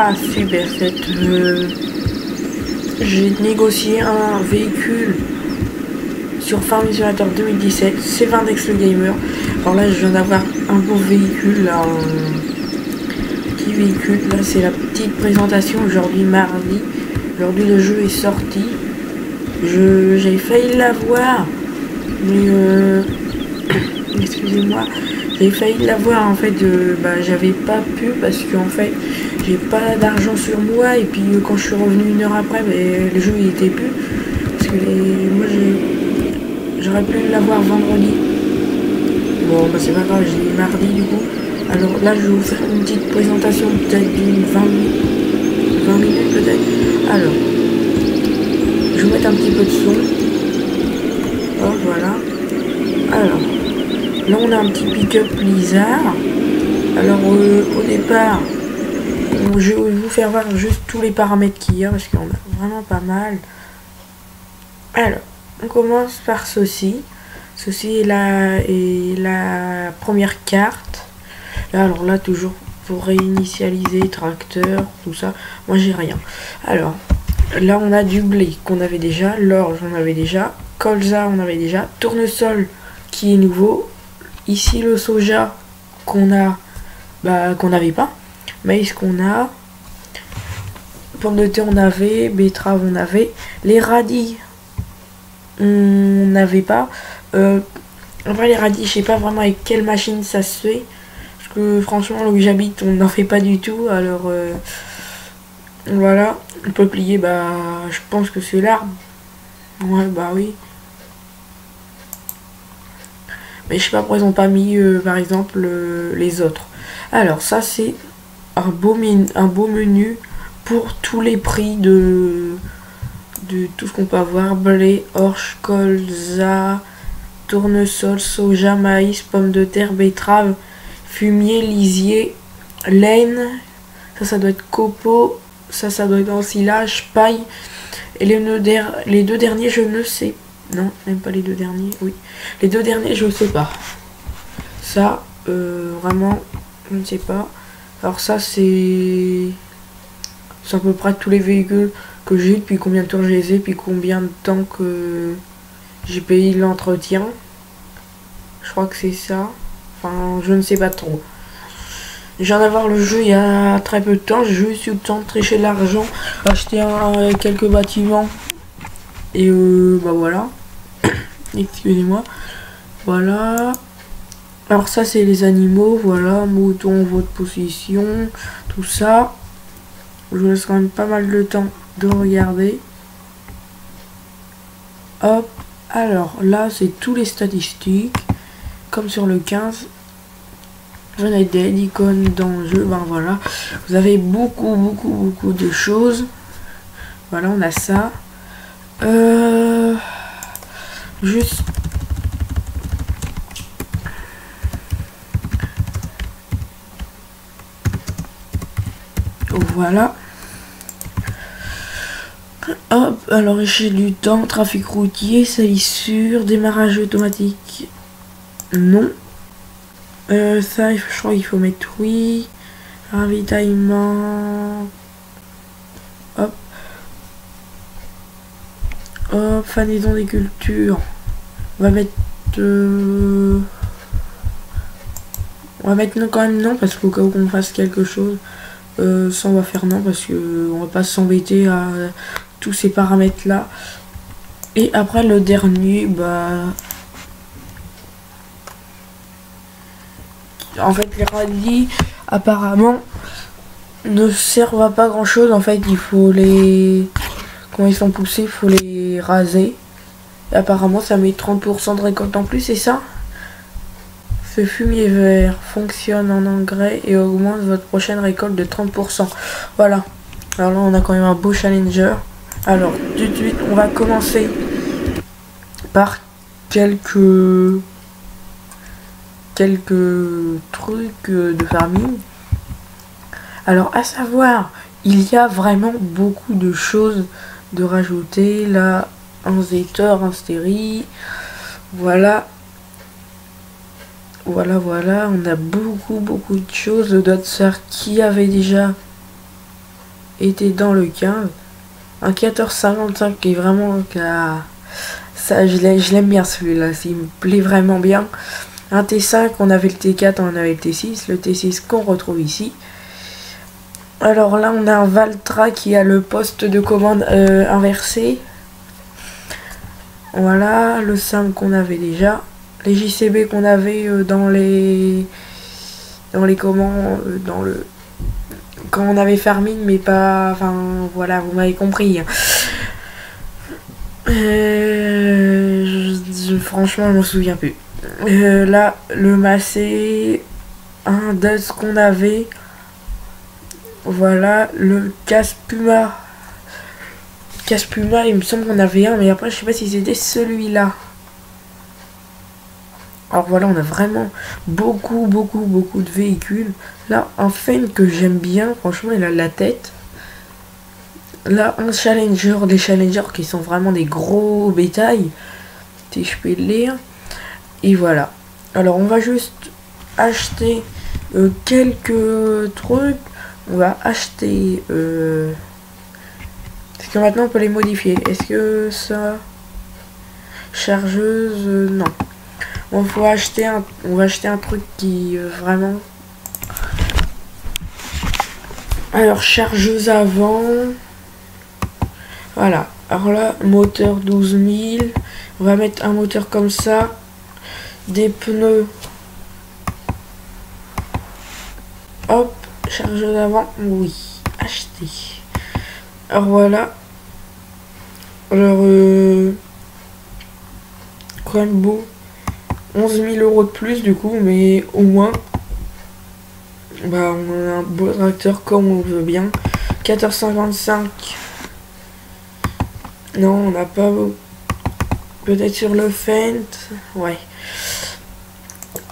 Ah super, j'ai négocié un véhicule sur Farming Simulator 2017, c'est Vindex le Gamer. Alors là je viens d'avoir un beau véhicule, là, un petit véhicule, là c'est la petite présentation aujourd'hui mardi. Aujourd'hui le jeu est sorti. J'ai failli l'avoir, mais excusez-moi, j'ai failli l'avoir en fait, j'avais pas pu parce que en fait j'ai pas d'argent sur moi et puis quand je suis revenu une heure après, le jeu il était plus parce que moi j'aurais pu l'avoir vendredi. Bon bah c'est pas grave, j'ai mardi du coup. Alors là je vais vous faire une petite présentation peut-être d'une 20 minutes peut-être. Alors je vais mettre un petit peu de son. Oh voilà. Alors là on a un petit pick-up Blizzard. Alors au départ je vais vous faire voir juste tous les paramètres qu'il y a parce qu'on a vraiment pas mal. Alors on commence par ceci. Ceci est la première carte. Là, alors là toujours pour réinitialiser tracteur, tout ça. Moi j'ai rien. Alors là on a du blé qu'on avait déjà, l'orge on avait déjà, colza on avait déjà, tournesol qui est nouveau, ici le soja qu'on a, qu'on n'avait pas, maïs qu'on a, pommes de terre on avait, betterave on avait, les radis on n'avait pas. Après les radis je sais pas vraiment avec quelle machine ça se fait, parce que franchement là où j'habite on n'en fait pas du tout. Alors voilà, le peuplier, je pense que c'est l'arbre. Ouais, oui. Mais je sais pas pourquoi ils ont pas mis, par exemple, les autres. Alors, ça, c'est un beau menu pour tous les prix de tout ce qu'on peut avoir. Blé, orge, colza, tournesol, soja, maïs, pommes de terre, betterave, fumier, lisier, laine. Ça doit être copeaux. Ça doit être ensilage, paille. Et les deux derniers, je ne sais. Non, même pas les deux derniers. Oui. Les deux derniers, je ne sais pas. Ça, vraiment, je ne sais pas. Alors ça, c'est à peu près tous les véhicules que j'ai, depuis combien de temps je les ai, puis combien de temps que j'ai payé l'entretien. Je crois que c'est ça. Enfin, je ne sais pas trop. Je viens d'avoir le jeu il y a très peu de temps. J'ai juste eu le temps de tricher de l'argent, acheter quelques bâtiments. Et voilà. Excusez-moi. Voilà. Alors ça c'est les animaux. Voilà. Mouton, votre position. Tout ça. Je vous laisse quand même pas mal de temps de regarder. Hop. Alors là c'est tous les statistiques. Comme sur le 15. J'en ai des icônes dans le jeu, voilà. Vous avez beaucoup de choses. Voilà, on a ça. Juste. Voilà. Hop, alors j'ai du temps, trafic routier, salissure, démarrage automatique. Non. Ça, je crois qu'il faut mettre oui. Ravitaillement. Hop. Hop, fanaison des cultures. On va mettre... on va mettre non quand même non, parce qu'au cas où qu'on fasse quelque chose, ça on va faire non, parce que on va pas s'embêter à tous ces paramètres là. Et après le dernier, en fait les radis apparemment ne servent à pas grand chose. En fait il faut les, quand ils sont poussés, il faut les raser. Et apparemment ça met 30% de récolte en plus, c'est ça. Ce fumier vert fonctionne en engrais et augmente votre prochaine récolte de 30%. Voilà. Alors là on a quand même un beau challenger. Alors tout de suite on va commencer par quelques trucs de farming. Alors à savoir, il y a vraiment beaucoup de choses de rajouter. Là, un zéter, un stéri. Voilà, on a beaucoup de choses. Le Dotser qui avait déjà était dans le 15. Un 1455 qui est vraiment... Ça, je l'aime bien celui-là, il me plaît vraiment bien. Un T5, on avait le T4, on avait le T6. Le T6 qu'on retrouve ici. Alors là, on a un Valtra qui a le poste de commande inversé. Voilà, le SAM qu'on avait déjà. Les JCB qu'on avait dans les comment quand on avait farming, mais pas, enfin voilà, vous m'avez compris. Franchement, je m'en souviens plus. Là, le Massé, un Dust qu'on avait. Voilà, le Caspuma. Caspuma, il me semble qu'on avait un, mais après, je sais pas si c'était celui-là. Alors voilà, on a vraiment beaucoup de véhicules. Là, un Fen que j'aime bien, franchement, il a la tête. Là, un Challenger, des Challengers qui sont vraiment des gros bétails. Si je peux le lire. Et voilà. Alors, on va juste acheter quelques trucs. On va acheter... Parce que maintenant, on peut les modifier. Est-ce que ça... Chargeuse... non. On va acheter un truc qui vraiment... Alors, chargeuse avant. Voilà. Alors là, moteur 12 000. On va mettre un moteur comme ça. Des pneus. Hop. Chargeuse avant. Oui. Acheter. Alors voilà. Alors, quand même beau. 11 000 € de plus du coup, mais au moins bah on a un beau tracteur comme on veut bien. 1455. Non, on n'a pas beau. Peut-être sur le Fent. Ouais.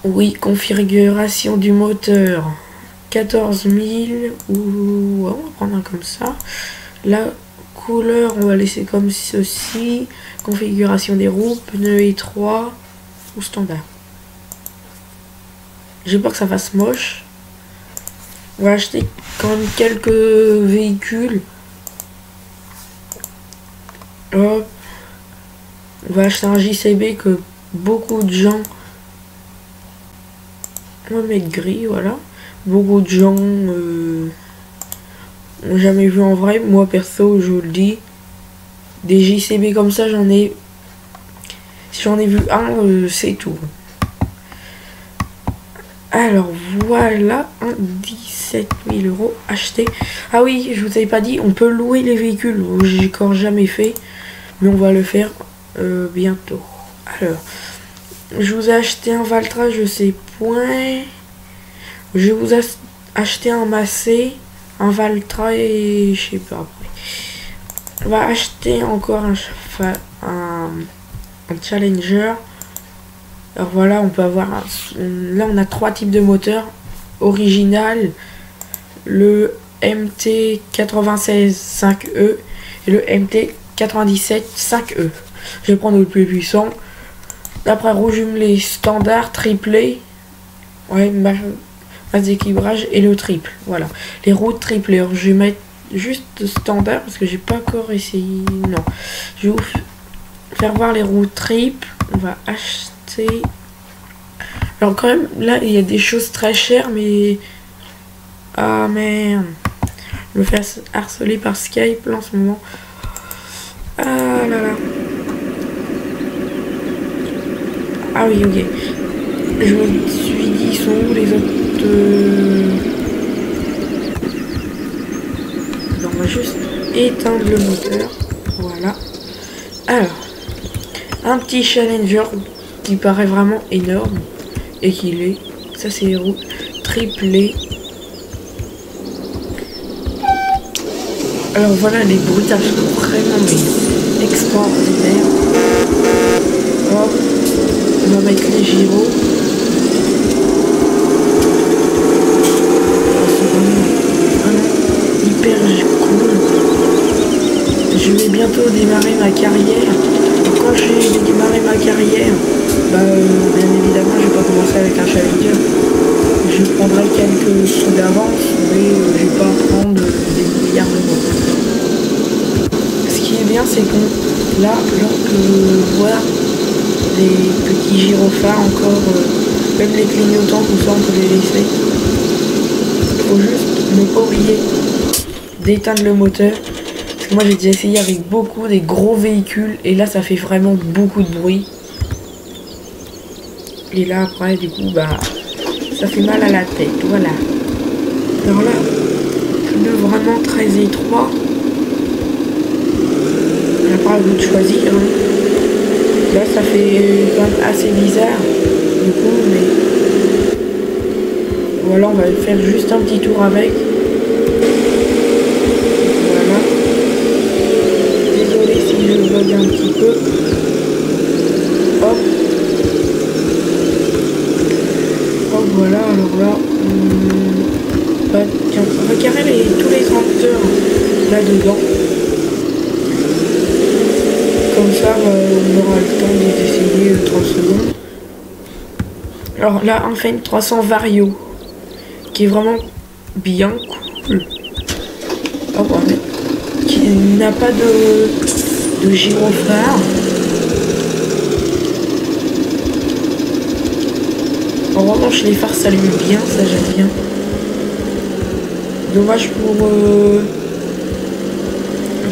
Oui, configuration du moteur. 14 000 ou ouais, on va prendre un comme ça. La couleur, on va laisser comme ceci. Configuration des roues, pneus étroits. Ou standard. J'ai peur que ça fasse moche. On va acheter quand même quelques véhicules. Hop. On va acheter un JCB que beaucoup de gens... On va mettre gris, voilà. Beaucoup de gens n'ont jamais vu en vrai. Moi perso, je vous le dis. Des JCB comme ça, j'en ai... Si j'en ai vu un, c'est tout. Alors voilà, 17 000 € acheté. Ah oui, je vous avais pas dit, on peut louer les véhicules. J'ai encore jamais fait, mais on va le faire bientôt. Alors, je vous ai acheté un Valtra, je sais point. Je vous ai acheté un Massé, un Valtra et je sais pas après. On va acheter encore un Challenger. Alors voilà, on peut avoir là on a 3 types de moteurs. Original, le MT96 5E et le MT97 5E. Je vais prendre le plus puissant. Après rouge jumelé standard, triplé. Ouais, masse d'équilibrage et le triple. Voilà. Les roues triplées. Alors, je vais mettre juste standard parce que j'ai pas encore essayé. Non. Je vais vous faire voir les roues triples. On va acheter. Alors quand même, là, il y a des choses très chères, mais... Ah merde. Je me fais harceler par Skype là, en ce moment. Ah là là. Ah oui, ok. Je me suis dit, ils sont où les autres... On va juste éteindre le moteur. Voilà. Alors. Un petit Challenger qui paraît vraiment énorme. Et qu'il est. Ça c'est les roues triplées. Alors voilà, les bruitages sont vraiment extraordinaires. Hop. On va mettre les gyros. Hyper cool. Je vais bientôt démarrer ma carrière. Quand j'ai démarré ma carrière, bah, bien évidemment, je vais pas commencer avec un Challenger. je prendrai quelques sous d'avance, mais je vais pas prendre des milliards de euros. Ce qui est bien, c'est que là, lorsque je vois les petits gyrophares encore, même les clignotants, tout ça, on peut les laisser. Il faut juste ne pas oublier d'éteindre le moteur. Parce que moi j'ai déjà essayé avec beaucoup des gros véhicules et là ça fait vraiment beaucoup de bruit. Et là après du coup bah ça fait mal à la tête, voilà. Alors là, pneu vraiment très étroit. On n'a pas le goût de choisir. Hein. Là ça fait quand même assez bizarre du coup, mais voilà, on va faire juste un petit tour avec. Voilà. Désolé si je bug un petit peu. Hop. Hop, voilà, alors là, tiens, on va carrer tous les tracteurs là-dedans. Comme ça, on aura le temps d'essayer 30 secondes. Alors là, on fait une 300 Vario, qui est vraiment bien cool. Oh, ouais. Qui n'a pas de gyrophare. En revanche, les phares s'allument bien, ça j'aime bien. Dommage pour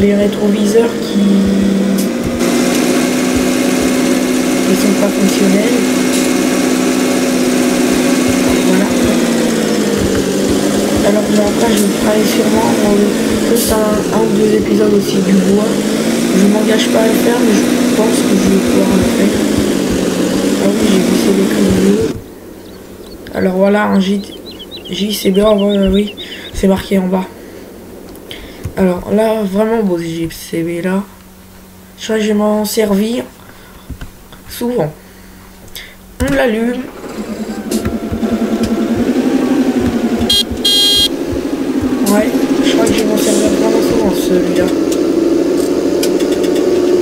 les rétroviseurs qui sont pas fonctionnels. Voilà. Alors après je ferai sûrement plus un ou deux épisodes aussi du bois. Je m'engage pas à le faire, mais je pense que je vais pouvoir le faire. Ah oui, j'ai vu c'est l'écran bleu. Alors voilà, un JCB, oui, c'est marqué en bas. Alors là, vraiment beau JCB là. Je vais m'en servir souvent. On l'allume. Ouais, je crois que je vais m'en servir vraiment souvent celui-là.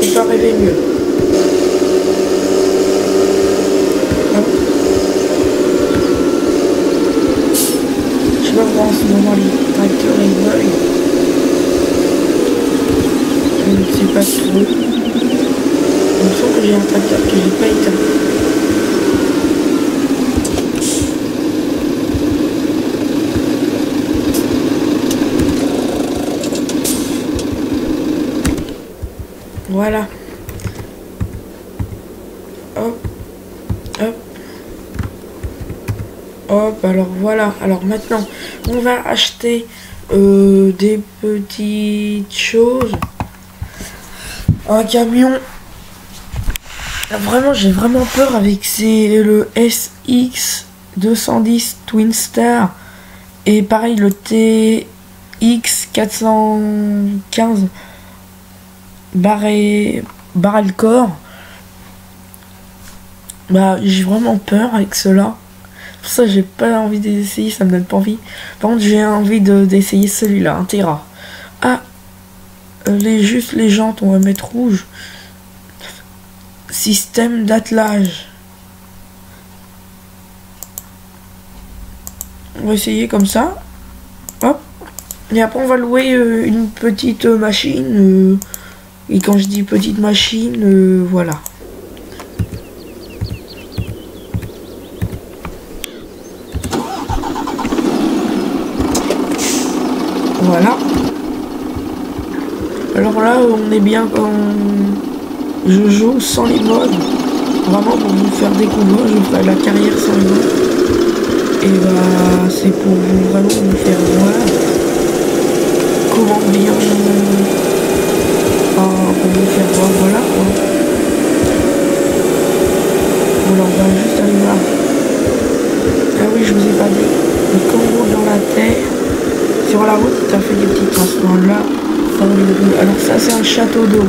Il peut arriver mieux. Je sais pas pourquoi en ce moment les tracteurs ils bug. Je ne sais pas trop. Il me semble que j'ai un tracteur que j'ai pas éteint. Voilà. Hop. Hop. Hop. Alors voilà. Alors maintenant, on va acheter des petites choses. Un camion. Vraiment, j'ai vraiment peur avec le SX 210 Twin Star. Et pareil, le TX 415 barrel corps. Bah, j'ai vraiment peur avec cela. Pour ça, j'ai pas envie d'essayer, ça me donne pas envie. Par contre, j'ai envie d'essayer celui-là, un Terra. Ah, juste les jantes, on va mettre rouge. Système d'attelage. On va essayer comme ça. Hop. Et après, on va louer une petite machine. Et quand je dis petite machine, voilà. Voilà. Alors là, on est bien quand je joue sans les modes. Vraiment pour vous faire découvrir, je ferai la carrière sans les modes. Et bah, c'est pour vous vraiment vous faire voir comment bien... pour vous faire voir, voilà quoi. Voilà, on va juste aller voir. Ah oui, je vous ai pas dit. Donc quand on roule dans la terre, sur la route, ça fait des petits transports là. Alors ça c'est un château d'eau.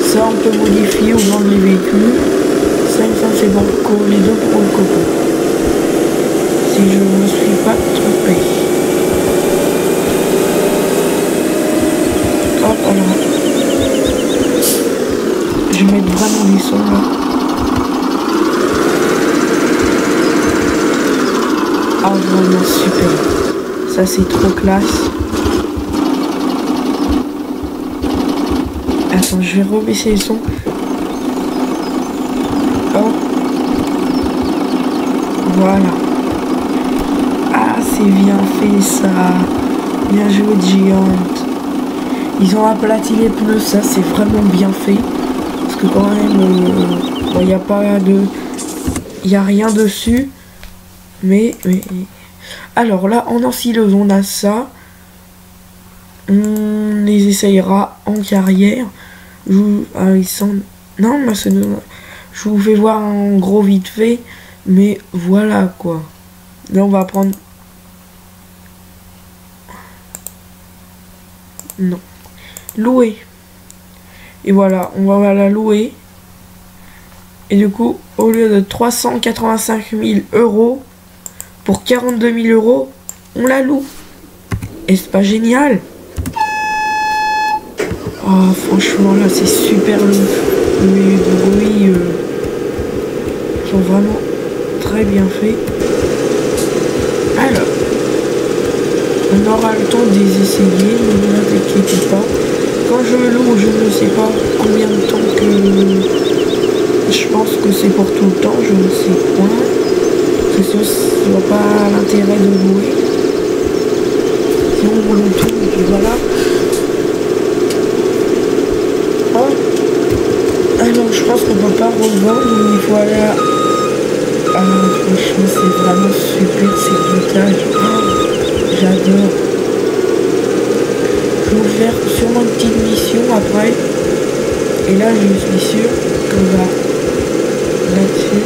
Ça on peut modifier ou vendre les véhicules. Ça il me semble c'est bon, les deux pour le coco. Si je ne me suis pas trompé. Hop, alors. Je vais mettre vraiment du son là. Ah, vraiment super. Ça, c'est trop classe. Attends, je vais rebaisser le son. Oh. Voilà. Ah, c'est bien fait ça. Bien joué Giant. Ils ont aplati les pneus, ça c'est vraiment bien fait. Parce que quand même, il n'y a pas de... Il n'y a rien dessus. Mais... Alors là, en ensileuse, on a ça. On les essayera en carrière. Ils sont... Non, mais je vous fais voir en gros vite fait. Mais voilà quoi. Là, on va prendre... Non. Louer. Et voilà, on va la louer. Et du coup, au lieu de 385 000 euros, pour 42 000 euros, on la loue. Et c'est pas génial? Oh, franchement, là, c'est super le bruit qui sont vraiment très bien fait. Alors, on aura le temps de les essayer, ne vous inquiétez pas. Quand je loue, je ne sais pas combien de temps que... Je pense que c'est pour tout le temps, je ne sais point. Parce que je ne vois pas l'intérêt de louer. Sinon on loue tout, et puis voilà. Oh. Alors je pense qu'on ne peut pas revendre, il faut aller à... Ah franchement c'est vraiment super ces bruitages. Oh, j'adore. Je vais vous faire sûrement une petite mission après. Et là je suis sûr qu'on va là-dessus.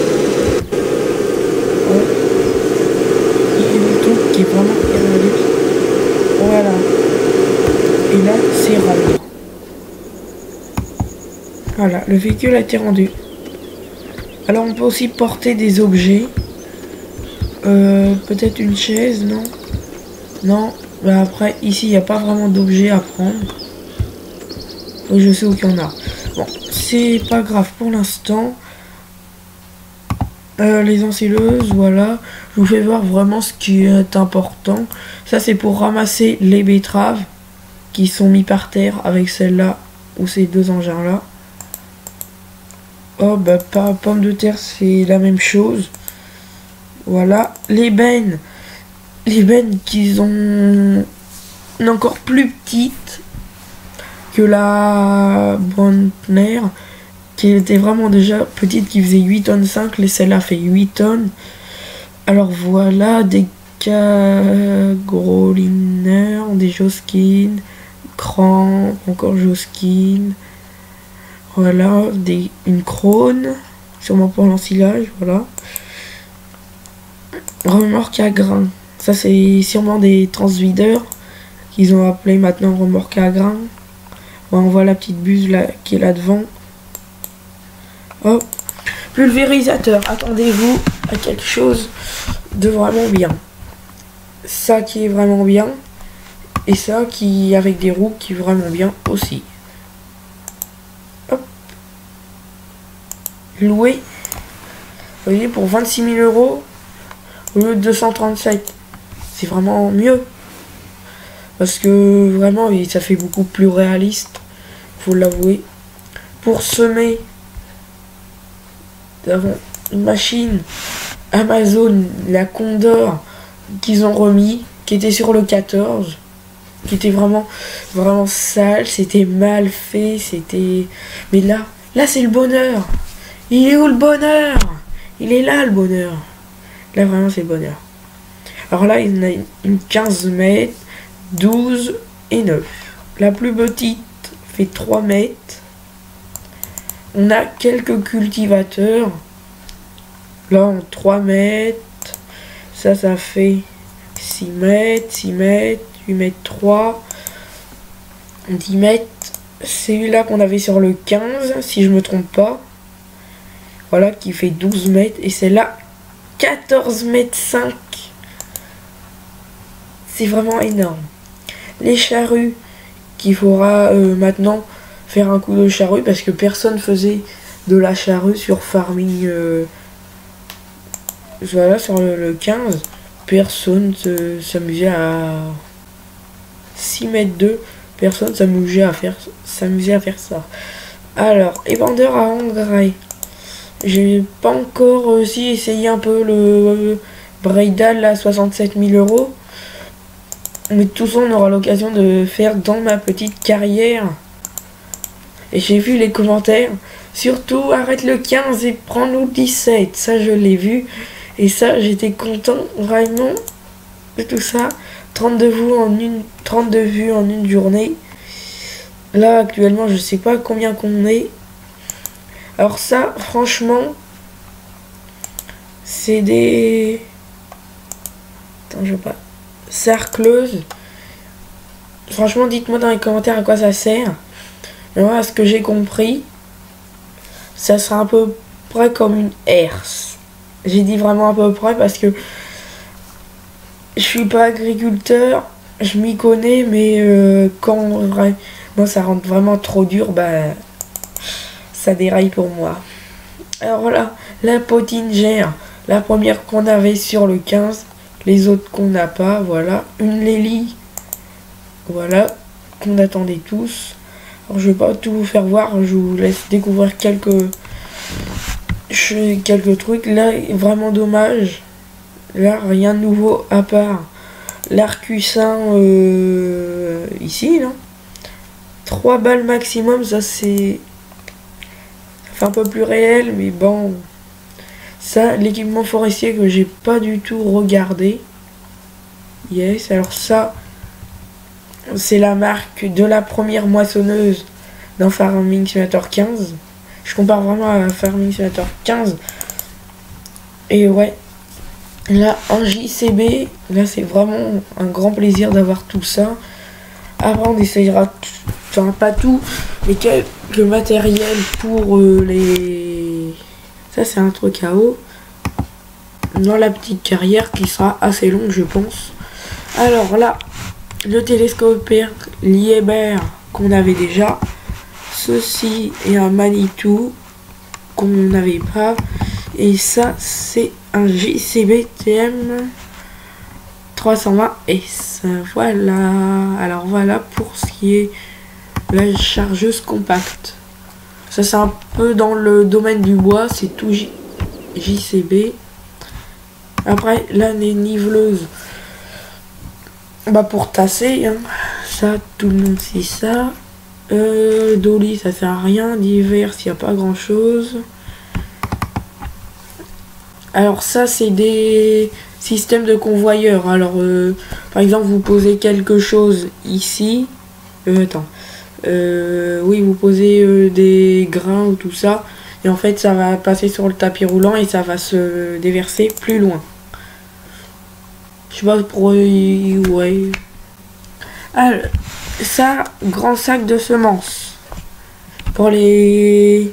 Ouais. Il y a une truc qui est vraiment réaliste. Voilà. Et là c'est rendu. Voilà, le véhicule a été rendu. Alors on peut aussi porter des objets. Peut-être une chaise, non? Non. Bah après, ici, il n'y a pas vraiment d'objets à prendre. Donc je sais où qu'il y en a. Bon, c'est pas grave pour l'instant. Les ensileuses, voilà. Je vous fais voir vraiment ce qui est important. Ça, c'est pour ramasser les betteraves qui sont mis par terre avec celle-là ou ces deux engins-là. Oh, bah, pas pommes de terre, c'est la même chose. Voilà. Les bennes. Les bennes qui ont encore plus petites que la Brandner, qui était vraiment déjà petite, qui faisait 8 tonnes 5, et celle-là fait 8 tonnes. Alors voilà, des Groliner, des Joskin, Cramp, encore Joskin. Voilà, une Krone, sûrement pour l'ensilage, voilà. Remorque à grains. Ça, c'est sûrement des transvideurs qu'ils ont appelé maintenant remorque à grains. Bon, on voit la petite buse là, qui est là devant. Oh, pulvérisateur. Attendez-vous à quelque chose de vraiment bien. Ça qui est vraiment bien. Et ça qui avec des roues qui est vraiment bien aussi. Hop. Loué. Vous voyez, pour 26 000 euros au lieu de 237. C'est vraiment mieux. Parce que vraiment, ça fait beaucoup plus réaliste. Faut l'avouer. Pour semer, nous avons une machine Amazon, la Condor, qu'ils ont remis, qui était sur le 14. Qui était vraiment sale. C'était mal fait. C'était... Mais là c'est le bonheur. Il est où le bonheur? Il est là le bonheur. Là vraiment c'est le bonheur. Alors là, il y en a une 15 mètres, 12 et 9. La plus petite fait 3 mètres. On a quelques cultivateurs. Là, en 3 mètres. Ça fait 6 mètres, 6 mètres, 8 mètres 3. 10 mètres. C'est celui-là qu'on avait sur le 15, si je me trompe pas. Voilà, qui fait 12 mètres. Et c'est là 14 mètres 5. C'est vraiment énorme. Les charrues qu'il faudra maintenant faire un coup de charrue parce que personne faisait de la charrue sur Farming. Voilà, sur le 15. personne s'amusait à 6 mètres 2. Personne s'amusait à faire ça. Alors, ébandeur à engrais. J'ai pas encore aussi essayé un peu le Braidal à 67 000 euros. Mais tout ça, on aura l'occasion de faire dans ma petite carrière. Et j'ai vu les commentaires. Surtout, arrête le 15 et prends-nous 17. Ça, je l'ai vu. Et ça, j'étais content vraiment de tout ça. 32 vues en une journée. Là, actuellement, je sais pas combien qu'on est. Alors ça, franchement, c'est des... Attends, je sais pas. Cercleuse. Franchement, dites-moi dans les commentaires à quoi ça sert. Et moi, à ce que j'ai compris, ça sera à peu près comme une herse. J'ai dit vraiment à peu près parce que je suis pas agriculteur, je m'y connais, mais quand moi ça rentre vraiment trop dur, bah ça déraille pour moi. Alors voilà, la pottingère, la première qu'on avait sur le 15, les autres qu'on n'a pas, voilà. Une Lélie, voilà, qu'on attendait tous. Alors je vais pas tout vous faire voir, je vous laisse découvrir quelques trucs. Là, vraiment dommage. Là, rien de nouveau à part l'Arcussin ici, là. 3 balles maximum, ça c'est un peu plus réel, mais bon. Ça, l'équipement forestier que j'ai pas du tout regardé. Yes, alors ça, c'est la marque de la première moissonneuse dans Farming Simulator 15. Je compare vraiment à Farming Simulator 15. Et ouais. Là, en JCB, là c'est vraiment un grand plaisir d'avoir tout ça. Après on essayera, enfin pas tout, mais quelques matériels pour les... Ça c'est un truc à eau. Dans la petite carrière qui sera assez longue je pense. Alors là, le télescopaire Liebherr qu'on avait déjà. Ceci est un Manitou qu'on n'avait pas. Et ça c'est un JCB TM 320S. Voilà. Alors voilà pour ce qui est la chargeuse compacte. Ça c'est un peu dans le domaine du bois. C'est tout JCB. Après là les niveleuses. Bah pour tasser. Hein. Ça tout le monde sait ça. Dolly ça sert à rien. Divers il n'y a pas grand chose. Alors ça c'est des systèmes de convoyeurs. Alors par exemple vous posez quelque chose ici. Oui vous posez des grains ou tout ça. Et en fait ça va passer sur le tapis roulant et ça va se déverser plus loin. Je sais pas pour... ouais. Alors, ça, grand sac de semences. Pour les...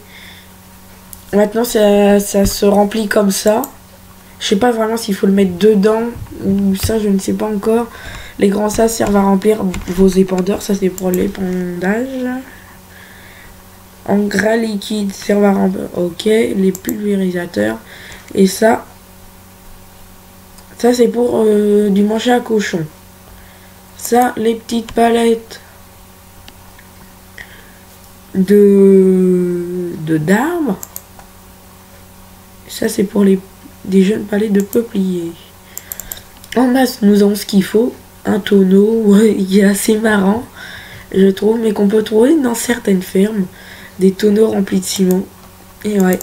Maintenant ça se remplit comme ça. Je sais pas vraiment s'il faut le mettre dedans ou ça je ne sais pas encore. Les grands sacs servent à remplir vos épandeurs, ça c'est pour l'épandage. Engrais liquide servent à remplir, ok, les pulvérisateurs. Et ça c'est pour du manger à cochon. Ça les petites palettes d'arbres. Ça c'est pour des jeunes palettes de peupliers. En masse nous avons ce qu'il faut. Un tonneau, il est assez marrant je trouve, mais qu'on peut trouver dans certaines fermes. Des tonneaux remplis de ciment. Et ouais.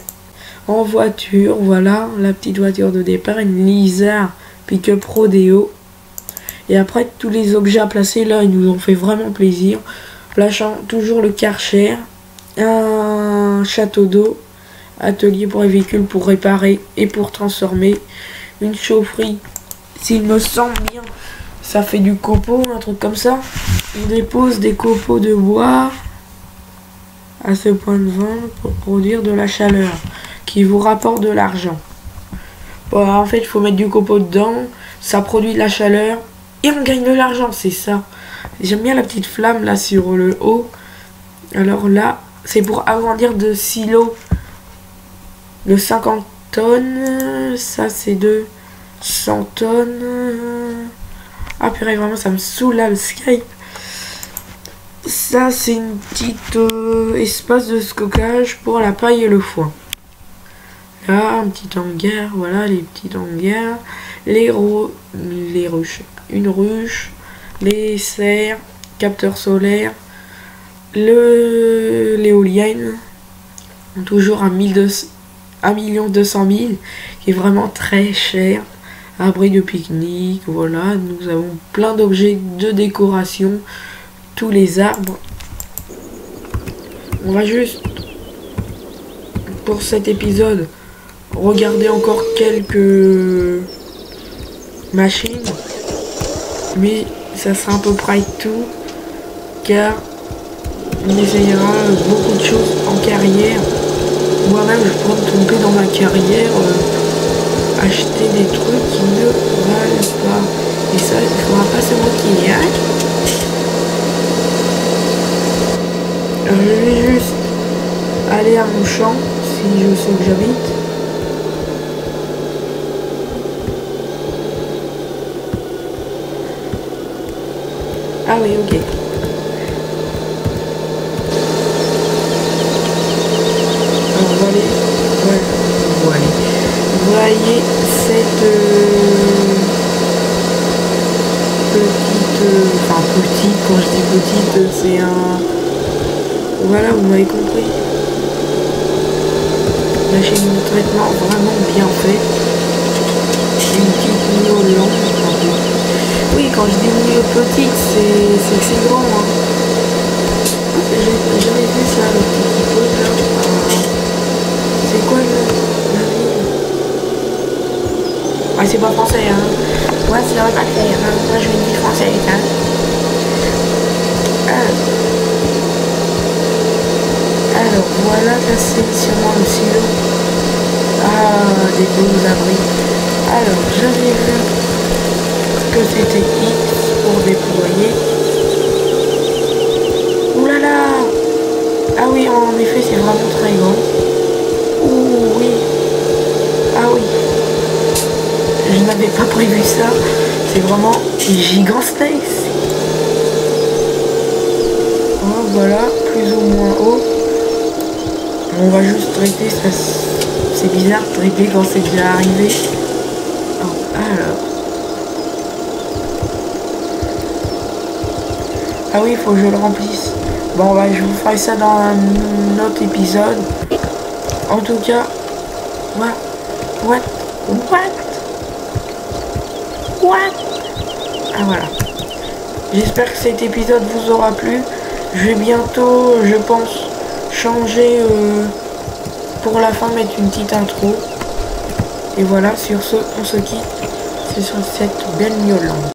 En voiture, voilà, la petite voiture de départ, une Lizard pick-up rodéo. Et après tous les objets à placer là, ils nous ont fait vraiment plaisir. Plaçant toujours le Karcher, un château d'eau, atelier pour les véhicules pour réparer et pour transformer, une chaufferie, s'il me semble bien, ça fait du copeau, un truc comme ça. On dépose des copeaux de bois à ce point de vente pour produire de la chaleur qui vous rapporte de l'argent. Bon, en fait, il faut mettre du copeau dedans, ça produit de la chaleur et on gagne de l'argent, c'est ça. J'aime bien la petite flamme là sur le haut. Alors là, c'est pour agrandir de silos de 50 tonnes. Ça, c'est de 100 tonnes. Ah purée, vraiment ça me saoule là le Skype. Ça c'est une petite espace de stockage pour la paille et le foin. Là un petit hangar, voilà les petits hangars, les ruches, une ruche, les serres, capteurs solaires, l'éolienne, toujours à 1 200 000, qui est vraiment très cher. Abri de pique-nique, voilà, nous avons plein d'objets de décoration, tous les arbres. On va juste, pour cet épisode, regarder encore quelques machines, mais ça sera à peu près tout, car on essayera beaucoup de choses en carrière. Moi-même, je pourrais me tromper dans ma carrière, acheter des trucs qui ne valent pas. Et ça, il faudra pas se moquer. Je vais juste aller à mon champ, si je sais où j'habite. Ah oui, ok. Alors, on va aller... Ouais, voilà. Vous voyez cette petite... Enfin, petite, quand je dis petite, c'est un... Voilà, vous m'avez compris. Machine de traitement vraiment bien fait. Une petite Mio-Land. Oui, quand je dis Mio-petite, c'est que c'est grand. Hein. J'ai jamais vu ça, le petit pose là. C'est quoi la ville? Ah, c'est pas français, hein. Ouais, c'est vrai pas faire. Hein. Moi, je vais une ville française, hein. Alors, voilà, là, c'est sûrement le silo. Ah, des beaux abris. Alors, j'avais vu que c'était X pour déployer. Ouh là là! Ah oui, en effet, c'est vraiment très grand. Ouh oui. Ah oui. Je n'avais pas prévu ça. C'est vraiment gigantesque. Oh, voilà, plus ou moins haut. On va juste traiter ça. C'est bizarre de traiter quand c'est déjà arrivé. Oh, alors. Ah oui, il faut que je le remplisse. Bon, bah, je vous ferai ça dans un autre épisode. En tout cas, what? Ah voilà. J'espère que cet épisode vous aura plu. Je vais bientôt, je pense, changer pour la fin, mettre une petite intro. Et voilà, sur ce, on se quitte. C'est sur cette belle Mio-Land.